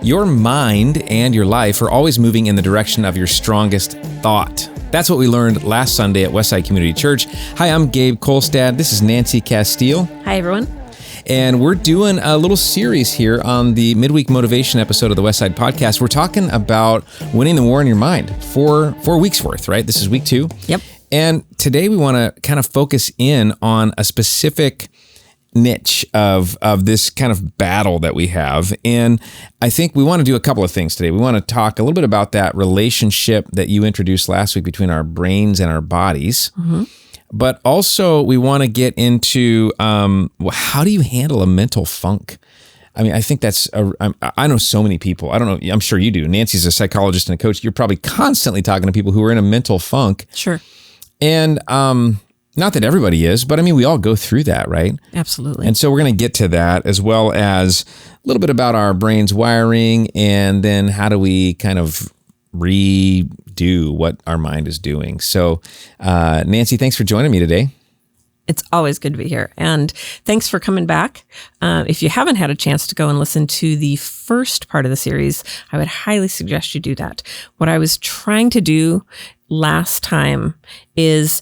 Your mind and your life are always moving in the direction of your strongest thought. That's what we learned last Sunday at Westside Community Church. Hi, I'm Gabe Kolstad. This is Nancy Castile. Hi, everyone. And we're doing a little series here on the Midweek Motivation episode of the Westside podcast. We're talking about winning the war in your mind for 4 weeks worth, right? This is week 2. Yep. And today we want to kind of focus in on a specific niche of this kind of battle that we have. And I think we want to do a couple of things today. We want to talk a little bit about that relationship that you introduced last week between our brains and our bodies. Mm-hmm. But also we want to get into how do you handle a mental funk? I mean, I think I know so many people. I don't know. I'm sure you do. Nancy's a psychologist and a coach. You're probably constantly talking to people who are in a mental funk. Sure. And not that everybody is, but I mean, we all go through that, right? Absolutely. And so we're going to get to that, as well as a little bit about our brain's wiring, and then how do we kind of redo what our mind is doing. So Nancy, thanks for joining me today. It's always good to be here. And thanks for coming back. If you haven't had a chance to go and listen to the first part of the series, I would highly suggest you do that. What I was trying to do last time is,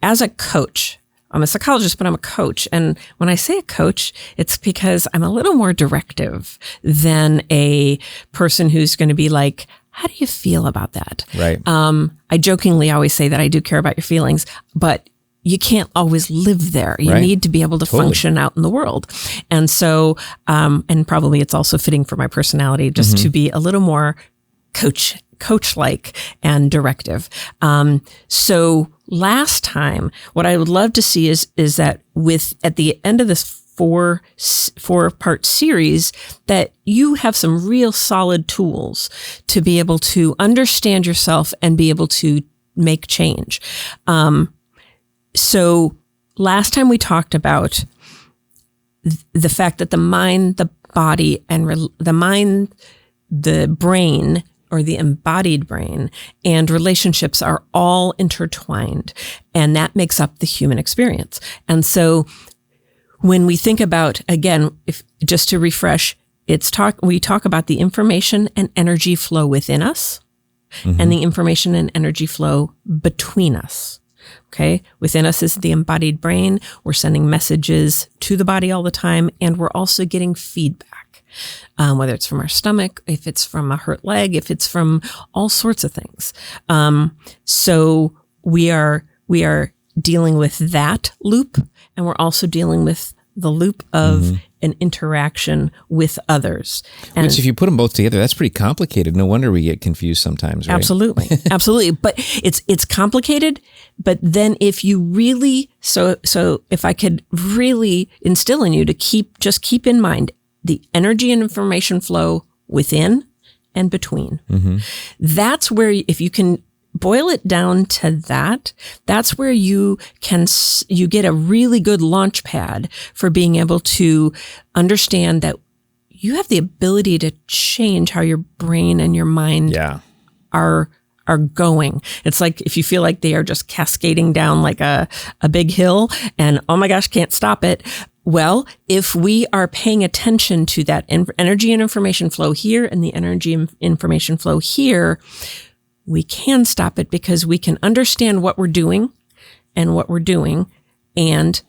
as a coach, I'm a psychologist, but I'm a coach. And when I say a coach, it's because I'm a little more directive than a person who's going to be like, how do you feel about that? Right. I jokingly always say that I do care about your feelings, but you can't always live there. You need to be able to function out in the world. And so, and probably it's also fitting for my personality just to be a little more coach-like and directive. So last time, what I would love to see is that at the end of this four-part series, that you have some real solid tools to be able to understand yourself and be able to make change. So last time we talked about the fact that the mind, the body, and the brain, or the embodied brain, and relationships are all intertwined, and that makes up the human experience. And so when we think about, again, just to refresh, we talk about the information and energy flow within us, and the information and energy flow between us. Okay. Within us is the embodied brain. We're sending messages to the body all the time, and we're also getting feedback. Whether it's from our stomach, if it's from a hurt leg, if it's from all sorts of things. So we are dealing with that loop, and we're also dealing with the loop of an interaction with others. And which, if you put them both together, that's pretty complicated. No wonder we get confused sometimes, right? Absolutely. Absolutely. But it's complicated. But then if you really, so if I could really instill in you to keep in mind the energy and information flow within and between. That's where, if you can boil it down to that, that's where you get a really good launch pad for being able to understand that you have the ability to change how your brain and your mind are going. It's like if you feel like they are just cascading down like a big hill and, oh my gosh, can't stop it. Well, if we are paying attention to that energy and information flow here and the energy and information flow here, we can stop it because we can understand what we're doing and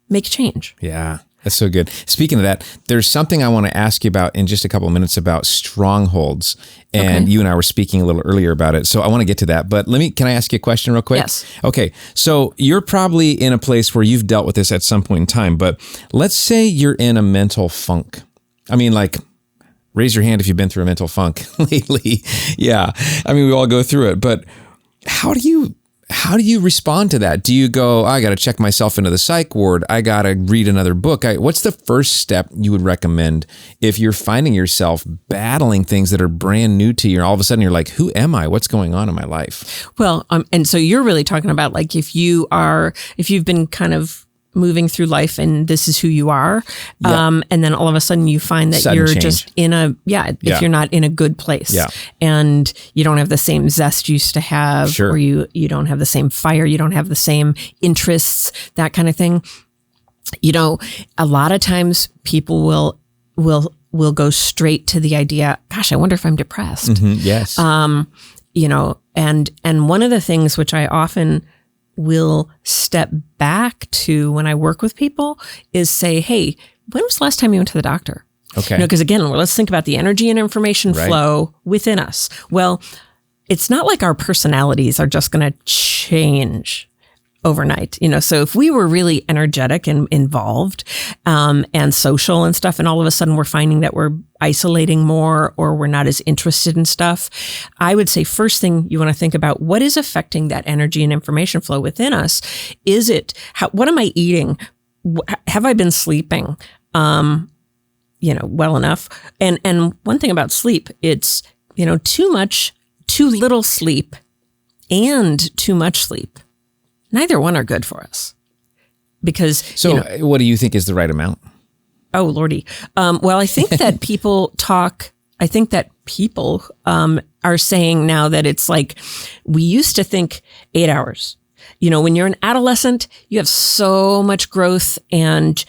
make change. Yeah, that's so good. Speaking of that, there's something I want to ask you about in just a couple of minutes about strongholds. And you and I were speaking a little earlier about it. So I want to get to that. But can I ask you a question real quick? Yes. Okay. So you're probably in a place where you've dealt with this at some point in time, but let's say you're in a mental funk. I mean, like, raise your hand if you've been through a mental funk lately. Yeah. I mean, we all go through it, but how do you respond to that? Do you go, I got to check myself into the psych ward. I got to read another book. What's the first step you would recommend if you're finding yourself battling things that are brand new to you? And all of a sudden you're like, who am I? What's going on in my life? Well, and so you're really talking about like, if you've been kind of moving through life and this is who you are. And then all of a sudden you find that you're change. Just in if you're not in a good place and you don't have the same zest you used to have, or you don't have the same fire, you don't have the same interests, that kind of thing. You know, a lot of times people will will go straight to the idea, gosh, I wonder if I'm depressed. Yes. You know, and one of the things which I often will step back to when I work with people is say, hey, when was the last time you went to the doctor? Okay. You know, because again, let's think about the energy and information flow within us. Well, it's not like our personalities are just going to change overnight, you know. So if we were really energetic and involved and social and stuff, and all of a sudden we're finding that we're isolating more or we're not as interested in stuff, I would say first thing you want to think about, what is affecting that energy and information flow within us? Is it, what am I eating? Have I been sleeping, you know, well enough? And one thing about sleep, it's, you know, too little sleep and too much sleep. Neither one are good for us because. So you know, what do you think is the right amount? Oh, Lordy. Well, I think that people are saying now that it's like, we used to think 8 hours. You know, when you're an adolescent, you have so much growth and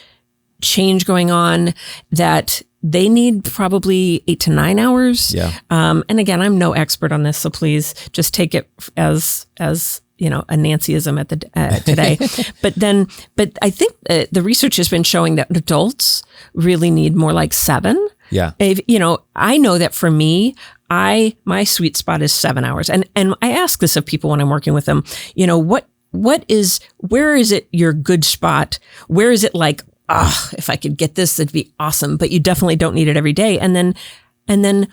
change going on that they need probably 8 to 9 hours. Yeah. And again, I'm no expert on this, so please just take it as you know, a Nancyism at the today. but I think the research has been showing that adults really need more like 7. Yeah. You know, I know that for me, my sweet spot is 7 hours. And I ask this of people when I'm working with them, you know, where is it your good spot? Where is it like, if I could get this, that'd be awesome. But you definitely don't need it every day. And then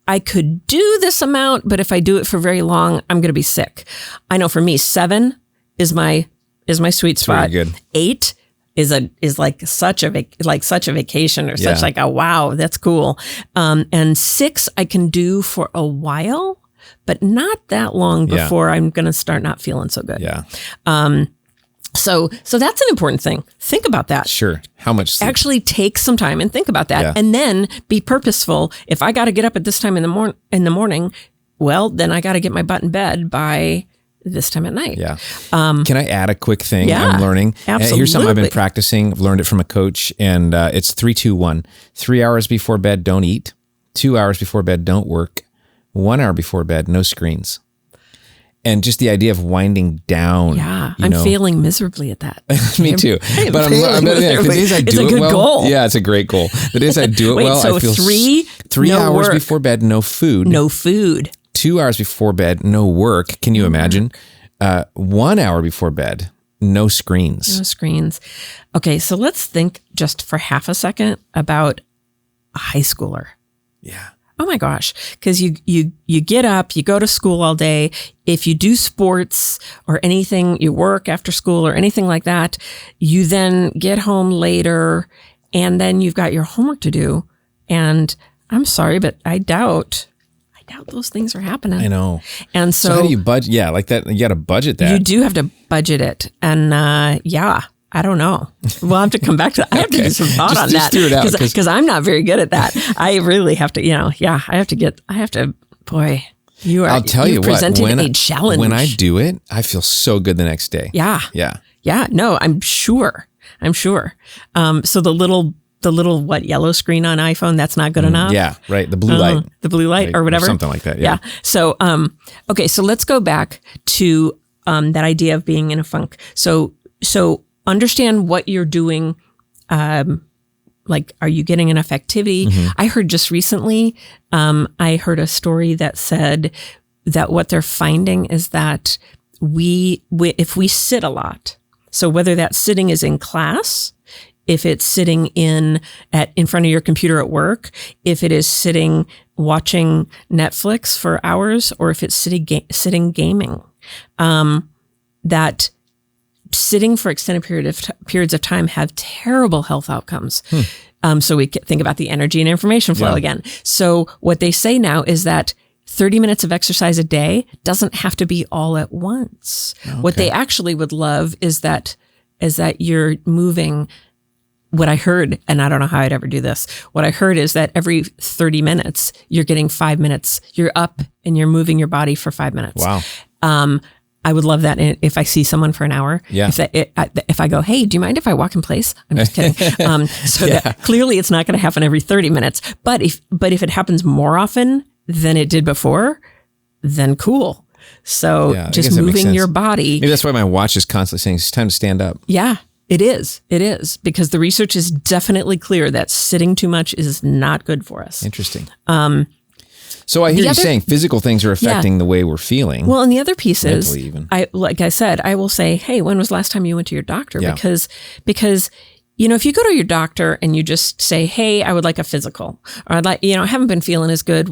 I could do this amount, but if I do it for very long, I'm going to be sick. I know for me, 7 is my sweet spot. Very good. 8 is like such a vacation or such like a wow, that's cool. And 6 I can do for a while, but not that long before I'm going to start not feeling so good. Yeah. So that's an important thing. Think about that. Sure. How much sleep? Actually take some time and think about that, and then be purposeful. If I got to get up at this time in the morning, well, then I got to get my butt in bed by this time at night. Yeah. Can I add a quick thing I'm learning? Absolutely. Here's something I've been practicing. I've learned it from a coach, and it's 3-2-1. 3 hours before bed, don't eat. 2 hours before bed, don't work. 1 hour before bed, no screens. And just the idea of winding down. Yeah, I'm failing miserably at that. Me too. But the days I do it's a good goal. Yeah, it's a great goal. The days I do it well, so I feel 3 no hours work. before bed, no food. No food. 2 hours before bed, no work. Can you imagine? 1 hour before bed, no screens. No screens. Okay, so let's think just for half a second about a high schooler. Yeah. Oh my gosh. Because you get up, you go to school all day. If you do sports or anything, you work after school or anything like that, you then get home later and then you've got your homework to do. And I'm sorry, but I doubt those things are happening. I know. And so how do you budget? Yeah, like that. You got to budget that. You do have to budget it. And I don't know. We'll have to come back to that. I have to do some thought on that because I'm not very good at that. I really have to, boy, I'll tell you what, presented a challenge. When I do it, I feel so good the next day. Yeah. Yeah. Yeah. No, I'm sure. So the little yellow screen on iPhone, that's not good enough. Yeah. Right. The blue light. The blue light right, or whatever. Or something like that. Yeah. So, okay. So let's go back to, that idea of being in a funk. So understand what you're doing. Like, are you getting enough activity? Mm-hmm. I heard just recently, I heard a story that said that what they're finding is that if we sit a lot, so whether that sitting is in class, if it's sitting in front of your computer at work, if it is sitting watching Netflix for hours, or if it's sitting gaming, that sitting for extended periods of time have terrible health outcomes. So we think about the energy and information flow again. So what they say now is that 30 minutes of exercise a day doesn't have to be all at once. Okay. What they actually would love is that you're moving. What I heard, and I don't know how I'd ever do this, what I heard is that every 30 minutes, you're getting 5 minutes. You're up and you're moving your body for 5 minutes. Wow. I would love that if I see someone for an hour. Yeah. If I go, hey, do you mind if I walk in place? I'm just kidding. That clearly it's not going to happen every 30 minutes. But if it happens more often than it did before, then cool. So just moving your body. Maybe that's why my watch is constantly saying it's time to stand up. Yeah, it is. It is, because the research is definitely clear that sitting too much is not good for us. Interesting. So I hear you saying physical things are affecting the way we're feeling. Well, and the other piece is, even. like I said, I will say, hey, when was the last time you went to your doctor? Yeah. Because, if you go to your doctor and you just say, hey, I would like a physical, or I'd like, I haven't been feeling as good.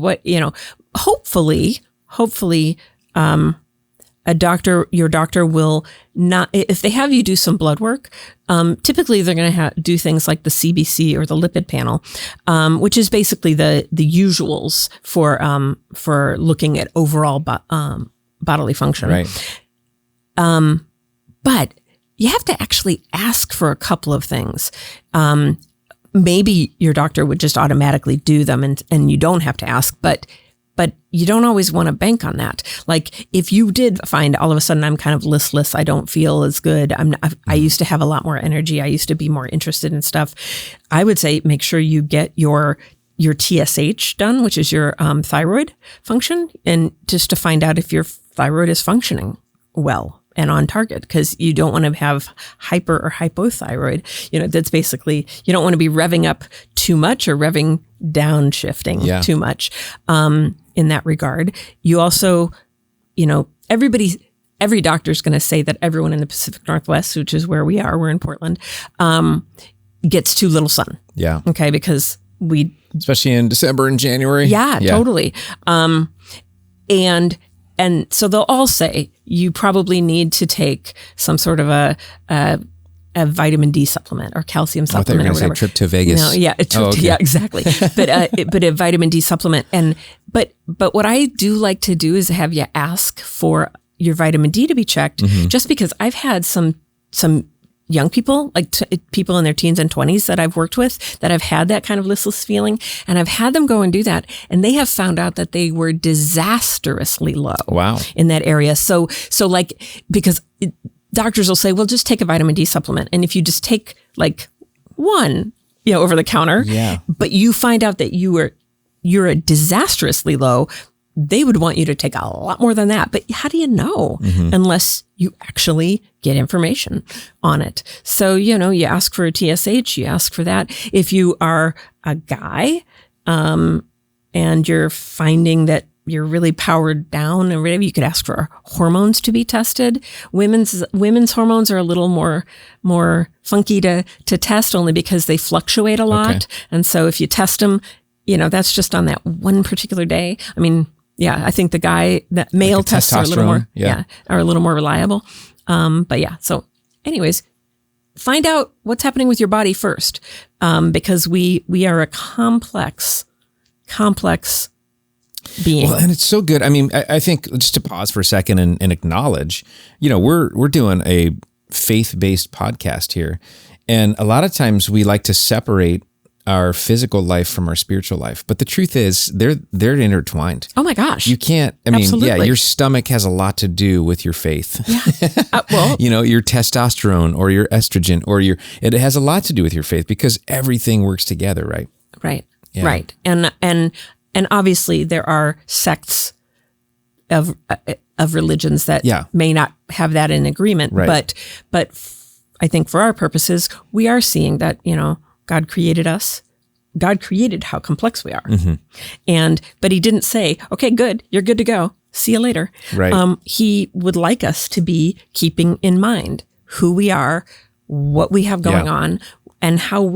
Hopefully, your doctor will not, if they have you do some blood work, typically they're going to do things like the CBC or the lipid panel, which is basically the usuals for looking at overall bodily function. Right. But you have to actually ask for a couple of things. Maybe your doctor would just automatically do them and you don't have to ask, but you don't always want to bank on that. Like if you did find all of a sudden I'm kind of listless, I don't feel as good. I used to have a lot more energy. I used to be more interested in stuff. I would say make sure you get your TSH done, which is your thyroid function, and just to find out if your thyroid is functioning well and on target, because you don't want to have hyper or hypothyroid. That's basically, you don't want to be revving up too much or revving down shifting too much. In that regard, you also, every doctor is going to say that everyone in the Pacific Northwest, which is where we are, we're in Portland, gets too little sun. Yeah. Okay. Because especially in December and January. Yeah. Totally. And so they'll all say you probably need to take some sort of a vitamin D supplement or calcium supplement or whatever. Say trip to Vegas. No, yeah, yeah, exactly. But a vitamin D supplement, but what I do like to do is have you ask for your vitamin D to be checked, just because I've had some young people, like people in their teens and 20s that I've worked with that have had that kind of listless feeling, and I've had them go and do that, and they have found out that they were disastrously low. Wow. In that area. So because doctors will say, well, just take a vitamin D supplement. And if you just take like one, over the counter, but you find out that you're a disastrously low, they would want you to take a lot more than that. But how do you know unless you actually get information on it? So, you ask for a TSH, you ask for that. If you are a guy, and you're finding that you're really powered down or whatever, you could ask for hormones to be tested. Women's hormones are a little more funky to test, only because they fluctuate a lot. Okay. And so if you test them, that's just on that one particular day. I mean, I think that male like tests are a little more, are a little more reliable. So anyways, find out what's happening with your body first. Because we are a complex being. Well, and it's so good. I mean, I think just to pause for a second and acknowledge, we're doing a faith-based podcast here. And a lot of times we like to separate our physical life from our spiritual life. But the truth is they're intertwined. Oh my gosh. You can't, Absolutely. Your stomach has a lot to do with your faith. Yeah. Well, your testosterone or your estrogen it has a lot to do with your faith, because everything works together, right? Right. Yeah. Right. And obviously there are sects of religions that may not have that in agreement, right. but I think for our purposes, we are seeing that, God created us. God created how complex we are. But he didn't say, okay, good, you're good to go. See you later. Right. He would like us to be keeping in mind who we are, what we have going on, and how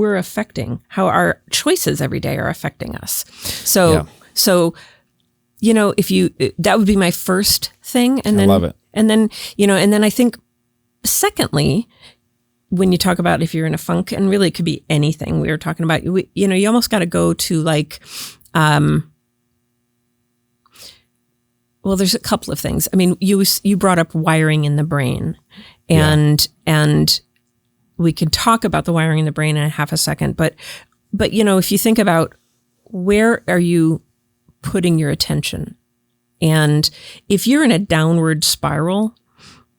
how our choices every day are affecting us. So, that would be my first thing. And then, I love it. And then I think secondly, when you talk about if you're in a funk, and really it could be anything we were talking about, you almost got to go to like, well, there's a couple of things. I mean, you brought up wiring in the brain, and we could talk about the wiring in the brain in a half a second, but if you think about where are you putting your attention, and if you're in a downward spiral,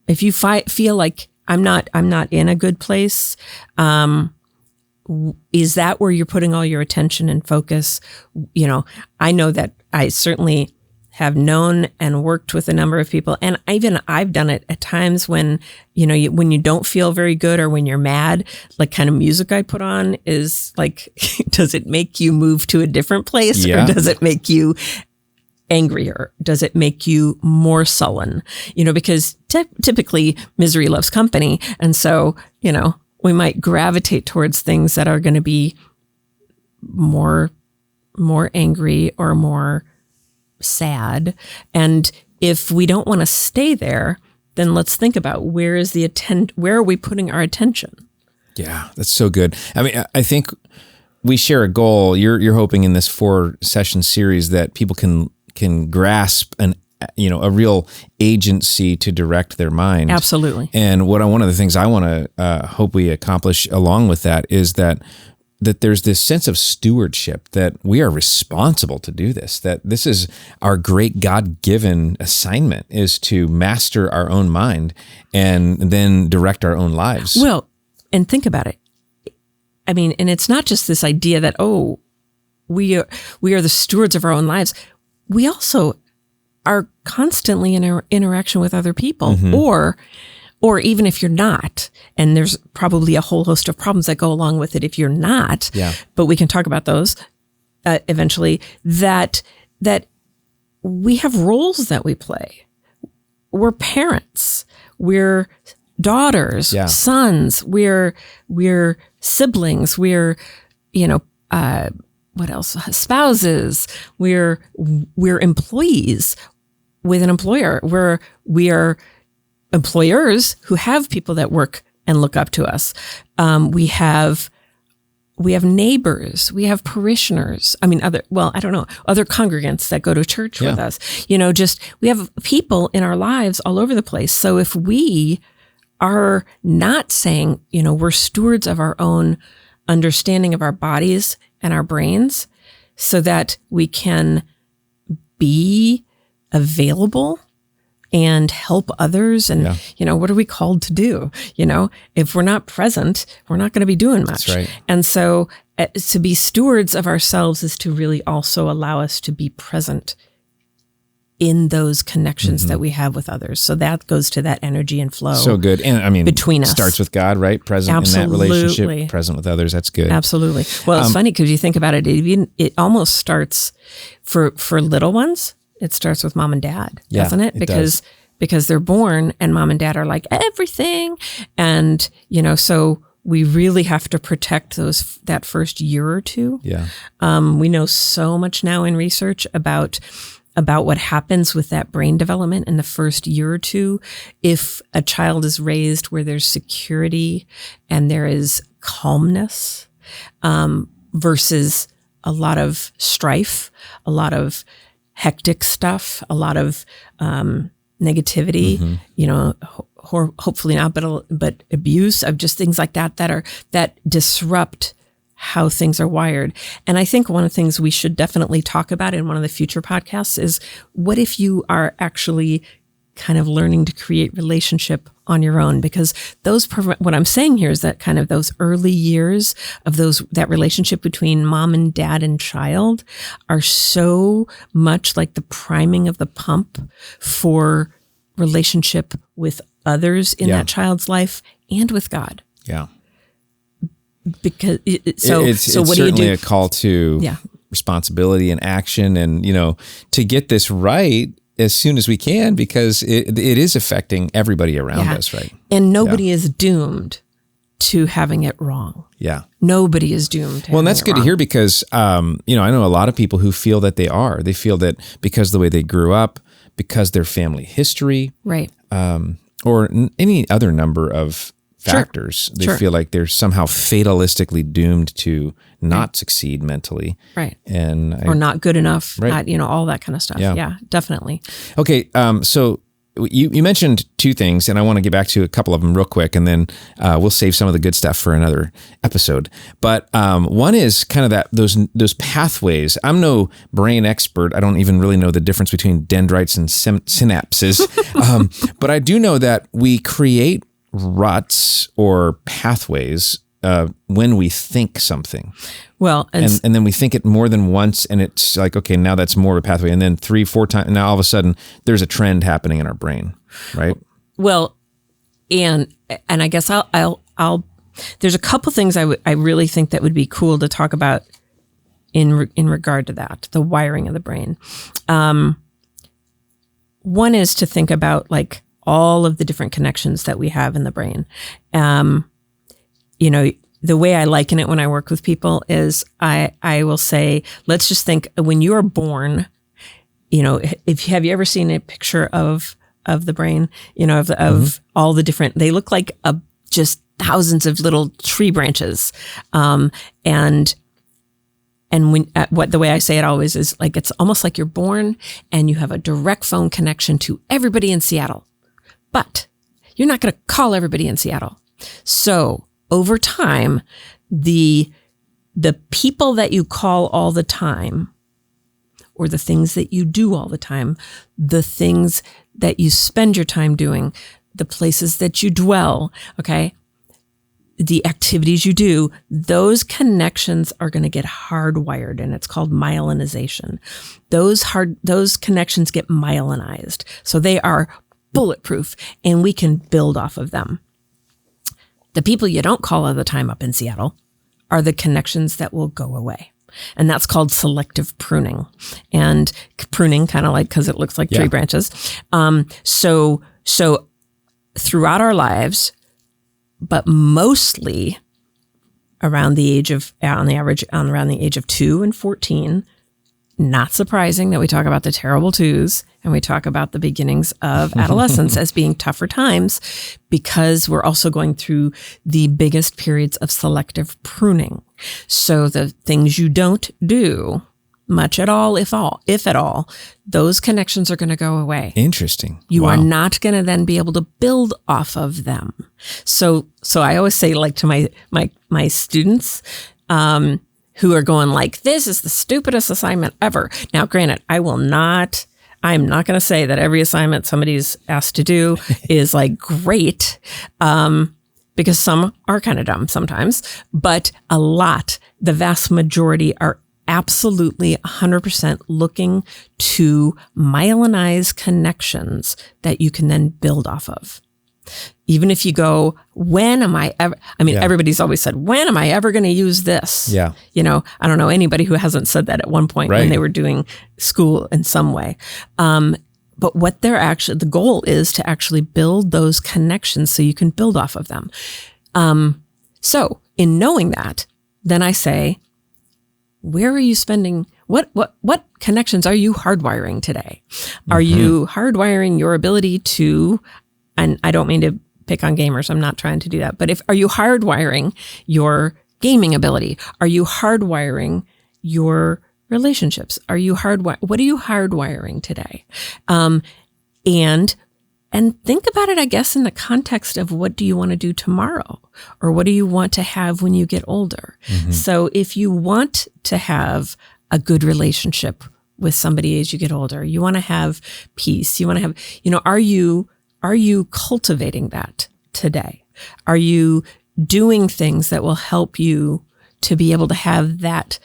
if you feel like I'm not in a good place, is that where you're putting all your attention and focus? I know that I certainly have known and worked with a number of people, and I've done it at times when, when you don't feel very good or when you're mad, like kind of music I put on is like, does it make you move to a different place or does it make you angrier? Does it make you more sullen? Because typically misery loves company. And so, we might gravitate towards things that are going to be more angry or more sad. And if we don't want to stay there, then let's think about where are we putting our attention? Yeah, that's so good. I mean, I think we share a goal. You're hoping in this 4-session series that people can grasp a real agency to direct their mind. Absolutely. And one of the things I want to hope we accomplish along with that is that there's this sense of stewardship, that we are responsible to do this, that this is our great God-given assignment, is to master our own mind and then direct our own lives. Well, and think about it. I mean, and it's not just this idea that, we are the stewards of our own lives. We also are constantly in interaction with other people, or even if you're not, and there's probably a whole host of problems that go along with it if you're not, but we can talk about those eventually, that we have roles that we play. We're parents, we're daughters, sons, we're siblings, we're, what else? Spouses, we're employees with an employer, we are employers who have people that work and look up to us. We have neighbors, we have parishioners. I mean, other congregants that go to church with us. We have people in our lives all over the place. So if we are not saying, we're stewards of our own understanding of our bodies and our brains so that we can be available and help others. And, what are we called to do? If we're not present, we're not going to be doing much. That's right. And so to be stewards of ourselves is to really also allow us to be present in those connections that we have with others. So that goes to that energy and flow. So good. And I mean, between us. Starts with God, right? Present in that relationship, present with others. That's good. Absolutely. Well, it's funny because you think about it, it almost starts for little ones. It starts with mom and dad, doesn't it? Because they're born and mom and dad are like everything. And, so we really have to protect that first year or two. Yeah. We know so much now in research about what happens with that brain development in the first year or two. If a child is raised where there's security and there is calmness, versus a lot of strife, a lot of hectic stuff, a lot of negativity, hopefully not, but abuse of just things like that disrupt how things are wired. And I think one of the things we should definitely talk about in one of the future podcasts is, what if you are actually kind of learning to create relationship on your own? Because what I'm saying here is that kind of those early years of that relationship between mom and dad and child are so much like the priming of the pump for relationship with others in that child's life and with God. Yeah. Because it's what do you do? It's certainly a call to responsibility and action, and to get this right as soon as we can, because it is affecting everybody around us, right? And nobody is doomed to having it wrong. Yeah. Nobody is doomed. Well, and that's good to hear, because I know a lot of people who feel that they are. They feel that because of the way they grew up, because their family history, right, or any other number of factors, they feel like they're somehow fatalistically doomed to not succeed mentally, right, or not good enough, right, all that kind of stuff. Yeah, definitely. Okay, so you mentioned two things, and I want to get back to a couple of them real quick, and then we'll save some of the good stuff for another episode. But one is kind of that those pathways. I'm no brain expert. I don't even really know the difference between dendrites and synapses. But I do know that we create ruts or pathways when we think something. Well, and then we think it more than once, and it's like, okay, now that's more of a pathway. And then 3-4 times, and now all of a sudden there's a trend happening in our brain, right? Well, and I guess I'll there's a couple things I really think that would be cool to talk about in regard to that, the wiring of the brain. One is to think about like all of the different connections that we have in the brain. The way I liken it when I work with people is I will say, let's just think when you are born, have you ever seen a picture of the brain, of all the different, they look like just thousands of little tree branches. And when the way I say it always is like, it's almost like you're born and you have a direct phone connection to everybody in Seattle, but you're not going to call everybody in Seattle. So over time, the people that you call all the time, or the things that you do all the time, the things that you spend your time doing, the places that you dwell, okay, the activities you do, those connections are going to get hardwired, and it's called myelinization. Those connections get myelinized, so they are bulletproof, and we can build off of them. The people you don't call all the time up in Seattle are the connections that will go away. And that's called selective pruning. And pruning, kind of like, because it looks like tree branches. So throughout our lives, but mostly around the age of 2 and 14, not surprising that we talk about the terrible twos and we talk about the beginnings of adolescence as being tougher times, because we're also going through the biggest periods of selective pruning. So the things you don't do much at all, if at all, those connections are going to go away. Interesting. You are not going to then be able to build off of them. So I always say, like, to my students, who are going like, this is the stupidest assignment ever. Now, granted, I'm not going to say that every assignment somebody's asked to do is like great, because some are kind of dumb sometimes, but the vast majority are absolutely 100% looking to myelinize connections that you can then build off of. Even if you go, when am I ever, everybody's always said, when am I ever going to use this? Yeah. I don't know anybody who hasn't said that at one point when they were doing school in some way. But what the goal is to actually build those connections so you can build off of them. So in knowing that, then I say, where are you spending, what connections are you hardwiring today? Are you hardwiring your ability to, and I don't mean to pick on gamers, I'm not trying to do that, but are you hardwiring your gaming ability? Are you hardwiring your relationships? What are you hardwiring today? And think about it, I guess, in the context of what do you want to do tomorrow? Or what do you want to have when you get older? So if you want to have a good relationship with somebody as you get older, you want to have peace, you want to have, are you cultivating that today? Are you doing things that will help you to be able to have that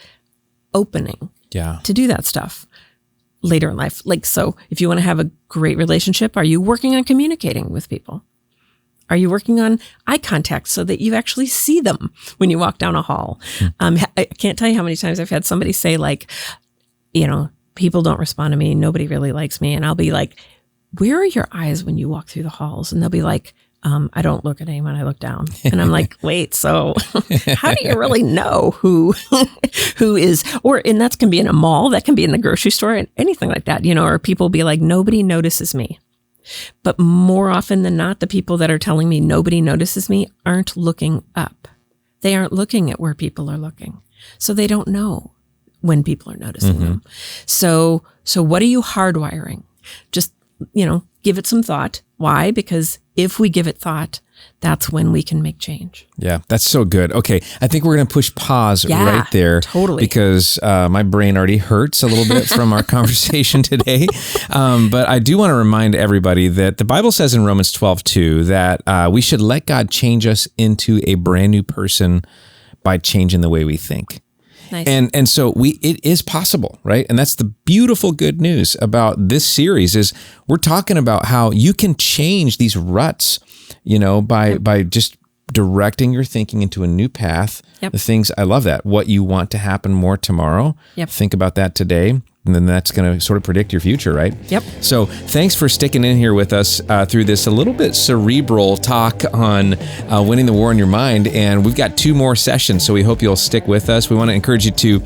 opening to do that stuff later in life? Like, so if you want to have a great relationship, are you working on communicating with people? Are you working on eye contact so that you actually see them when you walk down a hall? I can't tell you how many times I've had somebody say, like, people don't respond to me. Nobody really likes me. And I'll be like, where are your eyes when you walk through the halls? And they'll be like, I don't look at anyone, I look down. And I'm like, wait, so how do you really know who is, and that can be in a mall, that can be in the grocery store, and anything like that, or people be like, nobody notices me. But more often than not, the people that are telling me nobody notices me aren't looking up. They aren't looking at where people are looking. So they don't know when people are noticing them. So what are you hardwiring? Just, give it some thought. Why? Because if we give it thought, that's when we can make change. Yeah, that's so good. Okay, I think we're going to push pause right there. Totally. Because my brain already hurts a little bit from our conversation today. But I do want to remind everybody that the Bible says in Romans 12:2 that we should let God change us into a brand new person by changing the way we think. Nice. And so it is possible, right? And that's the beautiful good news about this series is we're talking about how you can change these ruts, by just directing your thinking into a new path. Yep. The things, I love that. What you want to happen more tomorrow. Yep. Think about that today. And then that's going to sort of predict your future, right? Yep. So thanks for sticking in here with us through this a little bit cerebral talk on winning the war in your mind. And we've got 2 more sessions, so we hope you'll stick with us. We want to encourage you to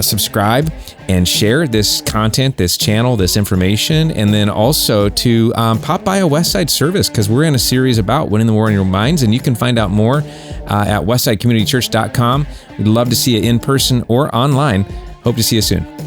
subscribe and share this content, this channel, this information, and then also to pop by a Westside service because we're in a series about winning the war in your minds, and you can find out more at westsidecommunitychurch.com. We'd love to see you in person or online. Hope to see you soon.